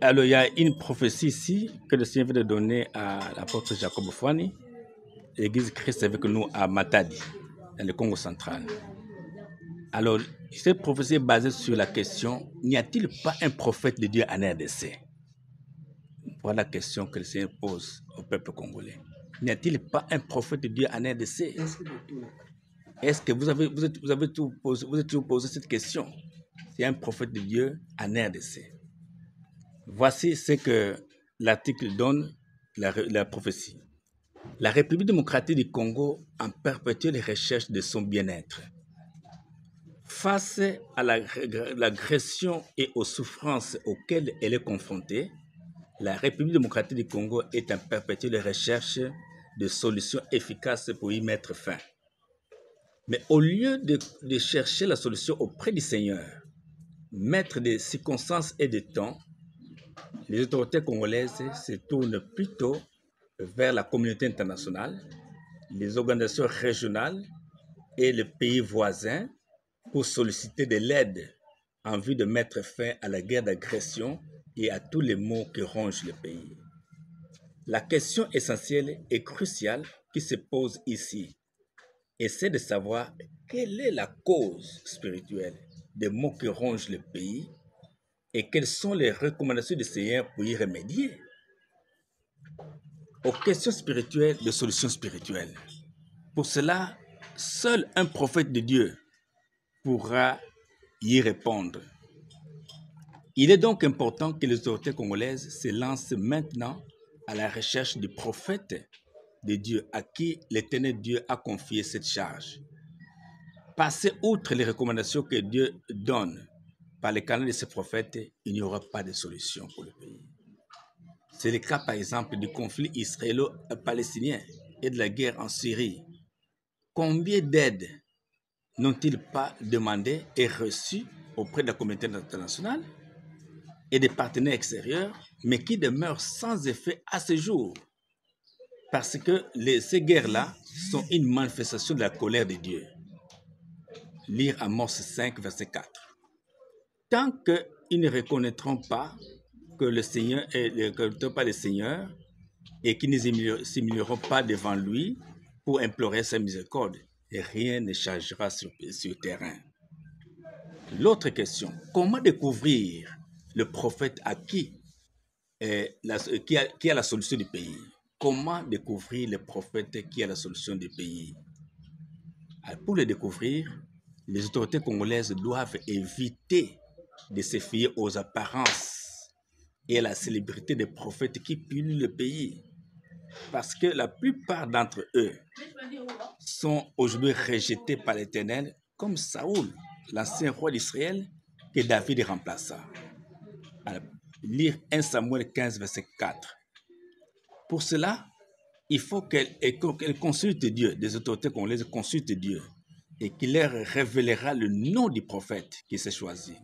Alors, il y a une prophétie ici que le Seigneur vient de donner à l'apôtre Jacob Fouani, l'église Christ avec nous à Matadi, dans le Congo central. Alors, cette prophétie est basée sur la question, n'y a-t-il pas un prophète de Dieu en RDC? Voilà la question que le Seigneur pose au peuple congolais. N'y a-t-il pas un prophète de Dieu en RDC? Est-ce que vous avez toujours posé cette question? C'est un prophète de Dieu en RDC. Voici ce que l'article donne, la prophétie. La République démocratique du Congo en perpétuelle recherche de son bien-être. Face à l'agression et aux souffrances auxquelles elle est confrontée, la République démocratique du Congo est en perpétuelle recherche de solutions efficaces pour y mettre fin. Mais au lieu de chercher la solution auprès du Seigneur, maître des circonstances et des temps, les autorités congolaises se tournent plutôt vers la communauté internationale, les organisations régionales et les pays voisins pour solliciter de l'aide en vue de mettre fin à la guerre d'agression et à tous les maux qui rongent le pays. La question essentielle et cruciale qui se pose ici, et c'est de savoir quelle est la cause spirituelle des maux qui rongent le pays et quelles sont les recommandations du Seigneur pour y remédier. Aux questions spirituelles, de solutions spirituelles. Pour cela, seul un prophète de Dieu pourra y répondre. Il est donc important que les autorités congolaises se lancent maintenant à la recherche du prophète de Dieu à qui l'Éternel Dieu a confié cette charge. Passer outre les recommandations que Dieu donne par les canaux de ses prophètes, il n'y aura pas de solution pour le pays. C'est le cas par exemple du conflit israélo-palestinien et de la guerre en Syrie. Combien d'aides n'ont-ils pas demandé et reçues auprès de la communauté internationale et des partenaires extérieurs, mais qui demeurent sans effet à ce jour? Parce que ces guerres-là sont une manifestation de la colère de Dieu. Lire Amos 5, verset 4. Tant qu'ils ne reconnaîtront pas que le Seigneur est pas le Seigneur et qu'ils ne s'humilieront pas devant lui pour implorer sa miséricorde, et rien ne changera sur le terrain. L'autre question, comment découvrir le prophète à qui a la solution du pays? Comment découvrir le prophète qui a la solution du pays? Alors, pour le découvrir, les autorités congolaises doivent éviter de se fier aux apparences et à la célébrité des prophètes qui pullulent le pays. Parce que la plupart d'entre eux sont aujourd'hui rejetés par l'Éternel, comme Saoul, l'ancien roi d'Israël, que David remplaça. Alors, lire 1 Samuel 15, verset 4. Pour cela, il faut qu'elles consultent Dieu, des autorités congolaises consultent Dieu, et qu'il leur révélera le nom du prophète qu'il s'est choisi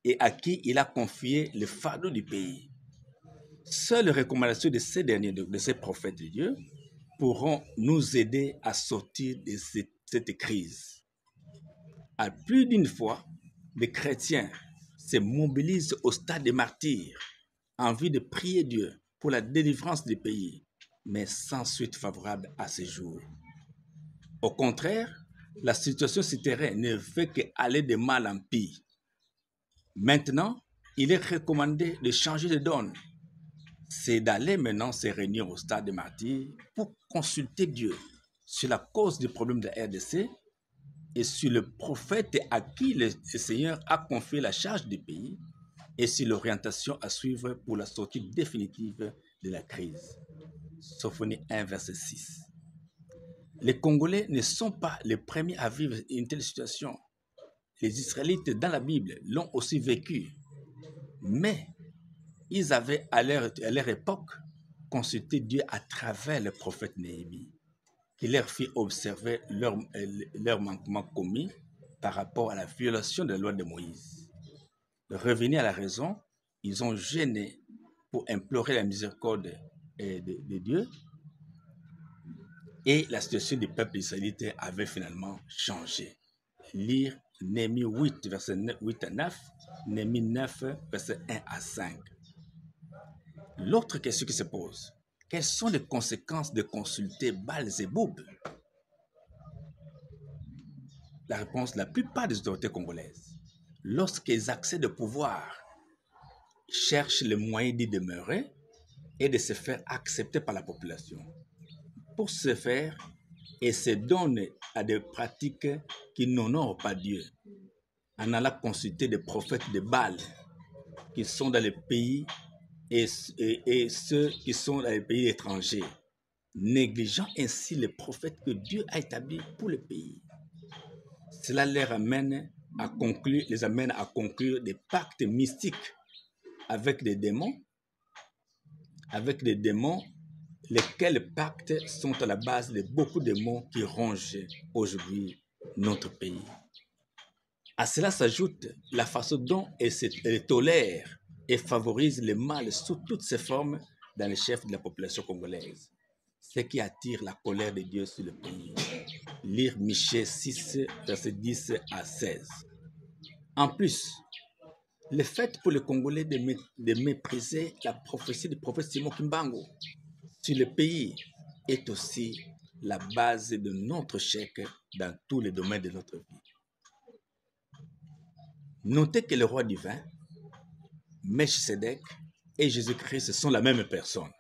et à qui il a confié le fardeau du pays. Seules les recommandations de ces derniers, de ces prophètes de Dieu, pourront nous aider à sortir de cette crise. À plus d'une fois, les chrétiens se mobilisent au stade des martyrs en vue de prier Dieu pour la délivrance du pays, mais sans suite favorable à ces jours. Au contraire, la situation souterraine ne fait qu'aller de mal en pire. Maintenant, il est recommandé de changer de donne. C'est d'aller maintenant se réunir au stade des martyrs pour consulter Dieu sur la cause du problème de la RDC et sur le prophète à qui le Seigneur a confié la charge du pays et sur l'orientation à suivre pour la sortie définitive de la crise. Sophonie 1, verset 6. Les Congolais ne sont pas les premiers à vivre une telle situation. Les Israélites dans la Bible l'ont aussi vécu. Mais ils avaient à leur époque consulté Dieu à travers le prophète Néhémie, qui leur fit observer leurs manquements commis par rapport à la violation de la loi de Moïse. Revenus à la raison, ils ont gêné pour implorer la miséricorde de Dieu et la situation du peuple israélite avait finalement changé. Lire Néhémie 8, verset 8 à 9, Néhémie 9, verset 1 à 5. L'autre question qui se pose, quelles sont les conséquences de consulter Baal-Zéboub? La réponse, la plupart des autorités congolaises, lorsqu'ils accèdent au pouvoir, cherchent les moyens d'y demeurer et de se faire accepter par la population. Pour ce faire, ils se donnent à des pratiques qui n'honorent pas Dieu, en allant consulter des prophètes de Baal qui sont dans les pays et ceux qui sont dans les pays étrangers, négligeant ainsi les prophètes que Dieu a établis pour le pays. Cela les amène à conclure des pactes mystiques avec des démons, lesquels pactes sont à la base de beaucoup de démons qui rongent aujourd'hui notre pays. À cela s'ajoute la façon dont elle tolère et favorise le mal sous toutes ses formes dans les chefs de la population congolaise, ce qui attire la colère de Dieu sur le pays. Lire Michée 6, versets 10 à 16. En plus, le fait pour les Congolais de mépriser la prophétie du prophète Simon Kimbangu sur le pays est aussi la base de notre échec dans tous les domaines de notre vie. Notez que le roi divin, Melchisedec et Jésus-Christ sont la même personne.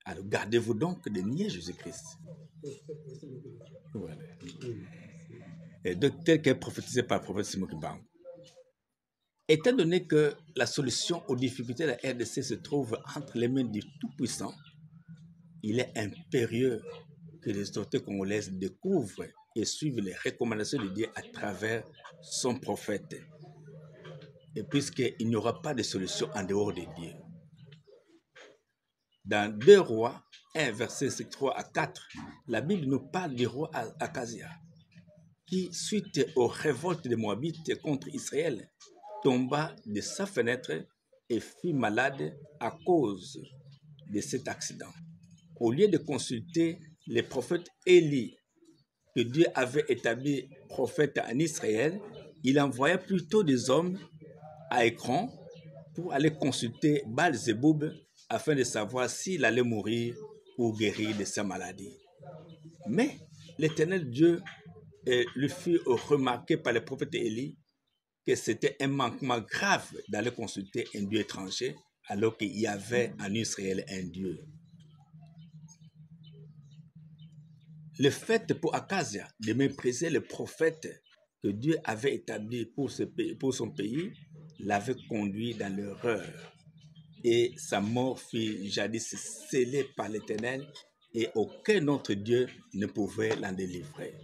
Alors gardez-vous donc de nier Jésus-Christ. Voilà. Et donc, tel qu'est prophétisé par le prophète Simon Kimbangu. Étant donné que la solution aux difficultés de la RDC se trouve entre les mains du Tout-Puissant, il est impérieux que les autorités congolaises découvrent et suivent les recommandations de Dieu à travers son prophète. Et puisqu'il n'y aura pas de solution en dehors de Dieu. Dans 2 Rois 1, versets 3 à 4, la Bible nous parle du roi Akazia, qui, suite aux révoltes des Moabites contre Israël, tomba de sa fenêtre et fut malade à cause de cet accident. Au lieu de consulter les prophètes Élie, que Dieu avait établi prophète en Israël, il envoya plutôt des hommes à Écran pour aller consulter Baal-Zéboub afin de savoir s'il allait mourir ou guérir de sa maladie. Mais l'Éternel Dieu lui fut remarqué par le prophète Élie que c'était un manquement grave d'aller consulter un Dieu étranger alors qu'il y avait en Israël un Dieu. Le fait pour Akazia de mépriser le prophète que Dieu avait établi pour son pays l'avait conduit dans l'erreur. Et sa mort fut jadis scellée par l'Éternel et aucun autre Dieu ne pouvait l'en délivrer.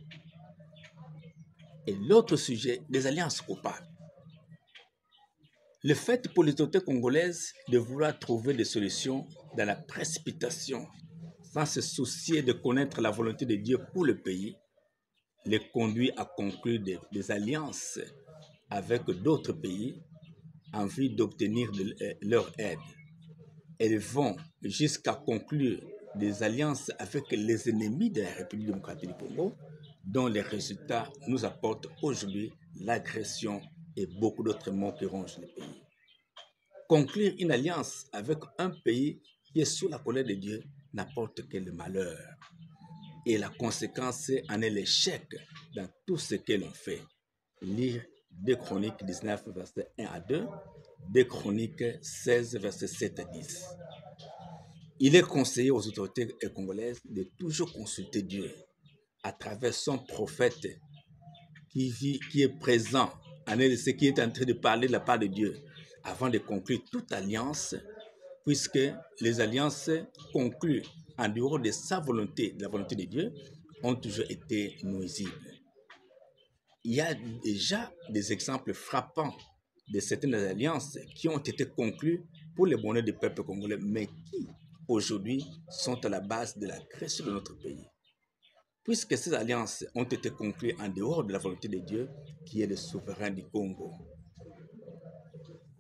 Et l'autre sujet, des alliances coupables. Le fait pour les autorités congolaises de vouloir trouver des solutions dans la précipitation, sans se soucier de connaître la volonté de Dieu pour le pays, les conduit à conclure des alliances avec d'autres pays en vue d'obtenir leur aide. Elles vont jusqu'à conclure des alliances avec les ennemis de la République démocratique du Congo, dont les résultats nous apportent aujourd'hui l'agression et beaucoup d'autres maux qui rongent le pays. Conclure une alliance avec un pays qui est sous la colère de Dieu n'apporte que le malheur. Et la conséquence en est l'échec dans tout ce que l'on fait. Lire 2 Chroniques 19, versets 1 à 2, 2 Chroniques 16, versets 7 à 10. Il est conseillé aux autorités congolaises de toujours consulter Dieu à travers son prophète qui est présent en RDC, qui est en train de parler de la part de Dieu avant de conclure toute alliance, puisque les alliances conclues en dehors de sa volonté, de la volonté de Dieu, ont toujours été nuisibles. Il y a déjà des exemples frappants de certaines alliances qui ont été conclues pour le bonheur du peuple congolais, mais qui aujourd'hui sont à la base de la création de notre pays. Puisque ces alliances ont été conclues en dehors de la volonté de Dieu, qui est le souverain du Congo.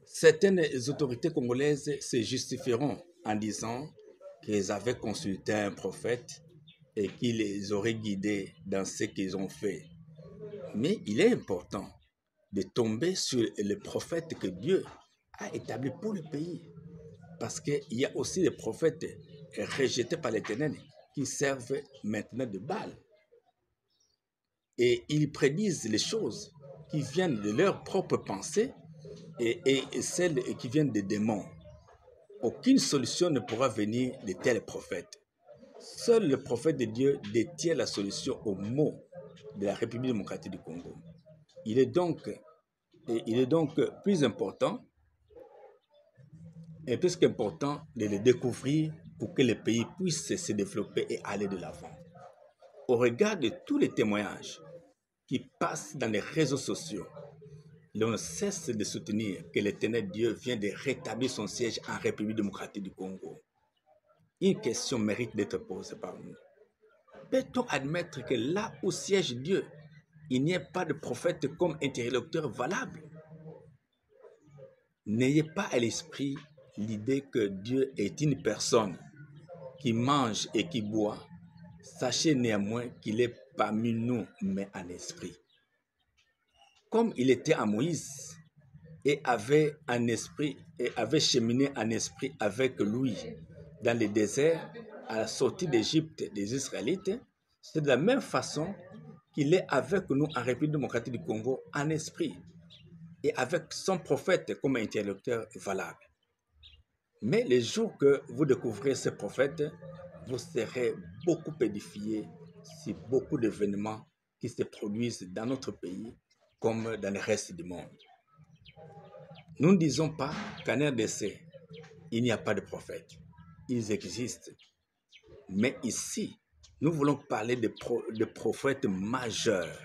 Certaines autorités congolaises se justifieront en disant qu'ils avaient consulté un prophète et qu'il les aurait guidés dans ce qu'ils ont fait. Mais il est important de tomber sur le prophète que Dieu a établi pour le pays. parce qu'il y a aussi des prophètes rejetés par l'Éternel qui servent maintenant de Baal. Et ils prédisent les choses qui viennent de leurs propres pensées et celles qui viennent des démons. Aucune solution ne pourra venir de tels prophètes. Seul le prophète de Dieu détient la solution aux maux de la République démocratique du Congo. Il est donc plus important et plus qu'important de le découvrir pour que le pays puisse se développer et aller de l'avant. Au regard de tous les témoignages qui passent dans les réseaux sociaux, l'on ne cesse de soutenir que l'Éternel Dieu vient de rétablir son siège en République démocratique du Congo. Une question mérite d'être posée par nous. Peut-on admettre que là où siège Dieu, il n'y ait pas de prophète comme interlocuteur valable? N'ayez pas à l'esprit l'idée que Dieu est une personne qui mange et qui boit. Sachez néanmoins qu'il est parmi nous, mais en esprit. Comme il était à Moïse et avait un esprit et avait cheminé en esprit avec lui dans le désert à la sortie d'Égypte des Israélites, c'est de la même façon qu'il est avec nous en République démocratique du Congo en esprit et avec son prophète comme interlocuteur valable. Mais les jours que vous découvrez ce prophète, vous serez beaucoup édifiés sur beaucoup d'événements qui se produisent dans notre pays comme dans le reste du monde. Nous ne disons pas qu'en RDC, il n'y a pas de prophètes. Ils existent. Mais ici, nous voulons parler de prophètes majeurs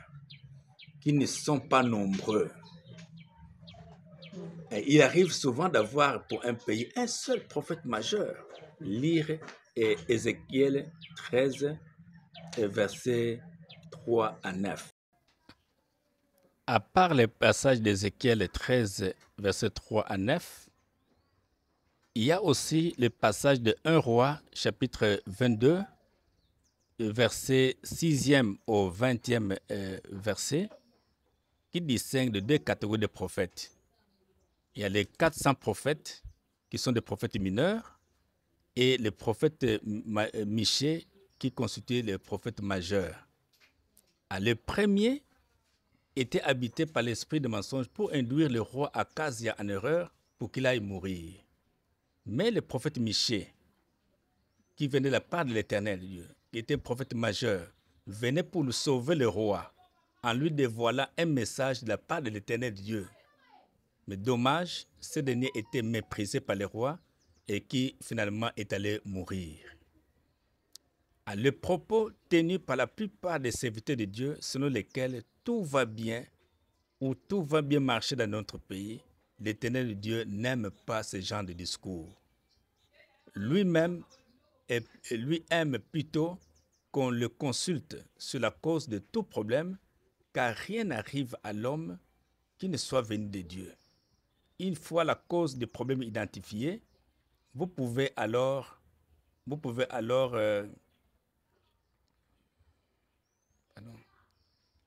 qui ne sont pas nombreux. Et il arrive souvent d'avoir pour un pays un seul prophète majeur. Lire Ézéchiel 13, versets 3 à 9. À part les passages d'Ézéchiel 13, versets 3 à 9, il y a aussi le passage de 1 Roi, chapitre 22, verset 6e au 20e verset, qui distingue de deux catégories de prophètes. Il y a les 400 prophètes qui sont des prophètes mineurs et le prophète Michée qui constitue le prophète majeur. Le premier était habité par l'esprit de mensonge pour induire le roi Akazia en erreur pour qu'il aille mourir. Mais le prophète Michée, qui venait de la part de l'Éternel Dieu, qui était un prophète majeur, venait pour sauver le roi en lui dévoilant un message de la part de l'Éternel Dieu. Mais dommage, ce dernier était méprisé par le roi et qui finalement est allé mourir. Le propos tenu par la plupart des serviteurs de Dieu, selon lesquels tout va bien ou tout va bien marcher dans notre pays, l'Éternel Dieu n'aime pas ce genre de discours. Lui-même, lui aime plutôt qu'on le consulte sur la cause de tout problème, car rien n'arrive à l'homme qui ne soit venu de Dieu. Une fois la cause du problème identifiée,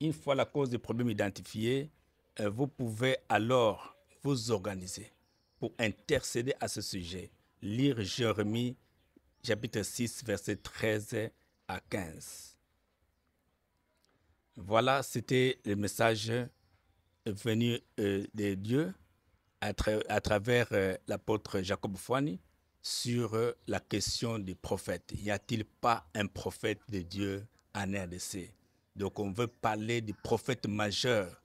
une fois la cause du problème identifiée, vous pouvez alors vous organiser pour intercéder à ce sujet. Lire Jérémie, chapitre 6, versets 13 à 15. Voilà, c'était le message venu de Dieu à travers l'apôtre Jacob Fouani sur la question des prophètes. Y a-t-il pas un prophète de Dieu en RDC? Donc on veut parler du prophète majeur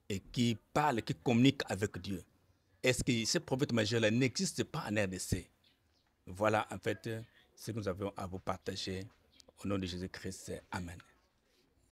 et qui parle, qui communique avec Dieu. Est-ce que ce prophète majeur-là n'existe pas en RDC? Voilà en fait ce que nous avons à vous partager. Au nom de Jésus-Christ, Amen.